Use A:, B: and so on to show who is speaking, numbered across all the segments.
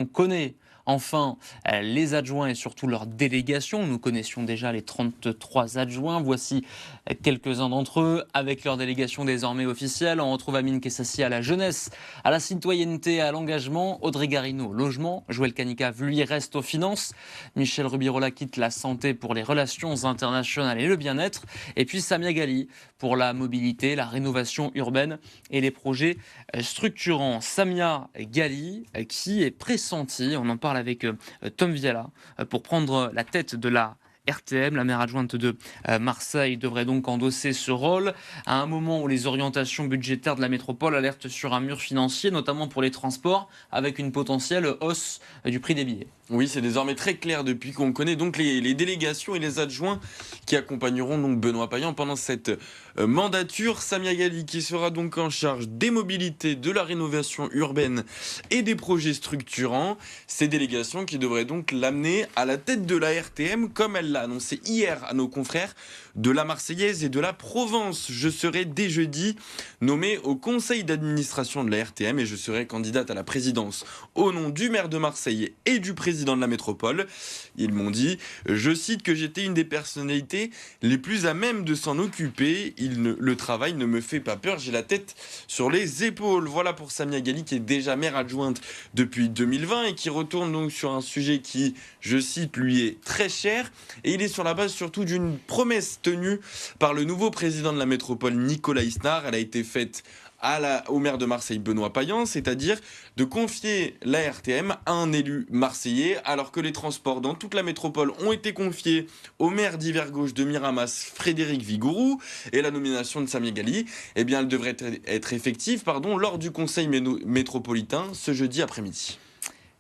A: On connaît enfin les adjoints et surtout leurs délégations. Nous connaissions déjà les 33 adjoints. Voici quelques-uns d'entre eux avec leurs délégations désormais officielles. On retrouve Amine Kessassi à la jeunesse, à la citoyenneté, à l'engagement. Audrey Garino au logement. Joël Canicave, lui, reste aux finances. Michel Rubirola quitte la santé pour les relations internationales et le bien-être. Et puis Samia Ghali pour la mobilité, la rénovation urbaine et les projets structurants. Samia Ghali qui est pressentie, on en parle avec Tom Viala, pour prendre la tête de la RTM. La maire adjointe de Marseille devrait donc endosser ce rôle à un moment où les orientations budgétaires de la métropole alertent sur un mur financier, notamment pour les transports, avec une potentielle hausse du prix des billets.
B: Oui, c'est désormais très clair depuis qu'on connaît donc les délégations et les adjoints qui accompagneront donc Benoît Payan pendant cette mandature. Samia Ghali qui sera donc en charge des mobilités, de la rénovation urbaine et des projets structurants. Ces délégations qui devraient donc l'amener à la tête de la RTM comme elle l'a annoncé hier à nos confrères de la Marseillaise et de la Provence. Je serai dès jeudi nommé au conseil d'administration de la RTM et je serai candidate à la présidence au nom du maire de Marseille et du président de la métropole. Ils m'ont dit, je cite, que j'étais une des personnalités les plus à même de s'en occuper. Le travail ne me fait pas peur, j'ai la tête sur les épaules. Voilà pour Samia Ghali qui est déjà maire adjointe depuis 2020 et qui retourne donc sur un sujet qui, je cite, lui est très cher. Et il est sur la base surtout d'une promesse tenue par le nouveau président de la métropole, Nicolas Isnard. Elle a été faite au maire de Marseille, Benoît Payan, c'est-à-dire de confier la RTM à un élu marseillais, alors que les transports dans toute la métropole ont été confiés au maire d'Hiver Gauche de Miramas, Frédéric Vigourou, et la nomination de Samia Ghali, eh bien, elle devrait être effective lors du conseil métropolitain ce jeudi après-midi.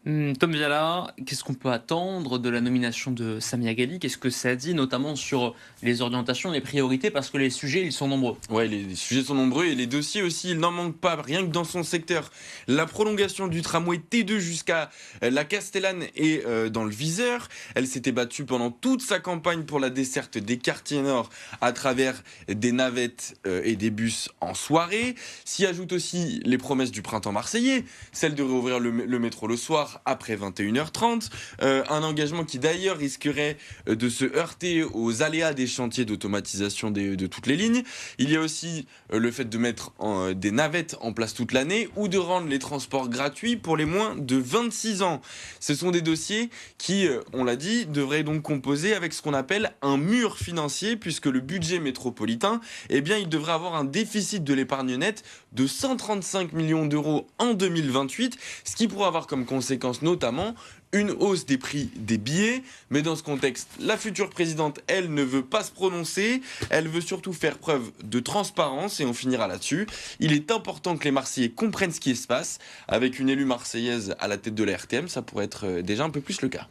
A: Tom Viala, qu'est-ce qu'on peut attendre de la nomination de Samia Ghali? Qu'est-ce que ça dit notamment sur les orientations, les priorités? Parce que les sujets, ils sont nombreux.
B: Ouais, les sujets sont nombreux et les dossiers aussi, il n'en manque pas, rien que dans son secteur. La prolongation du tramway T2 jusqu'à la Castellane est dans le viseur. Elle s'était battue pendant toute sa campagne pour la desserte des quartiers nord à travers des navettes et des bus en soirée. S'y ajoutent aussi les promesses du printemps marseillais, celle de réouvrir le métro le soir après 21h30, un engagement qui d'ailleurs risquerait de se heurter aux aléas des chantiers d'automatisation de toutes les lignes. Il y a aussi le fait de mettre des navettes en place toute l'année ou de rendre les transports gratuits pour les moins de 26 ans. Ce sont des dossiers qui, on l'a dit, devraient donc composer avec ce qu'on appelle un mur financier, puisque le budget métropolitain, eh bien, il devrait avoir un déficit de l'épargne nette de 135 millions d'euros en 2028, ce qui pourrait avoir comme conséquence notamment une hausse des prix des billets. Mais dans ce contexte, la future présidente, elle, ne veut pas se prononcer. Elle veut surtout faire preuve de transparence et on finira là-dessus. Il est important que les Marseillais comprennent ce qui se passe. Avec une élue marseillaise à la tête de la RTM, ça pourrait être déjà un peu plus le cas.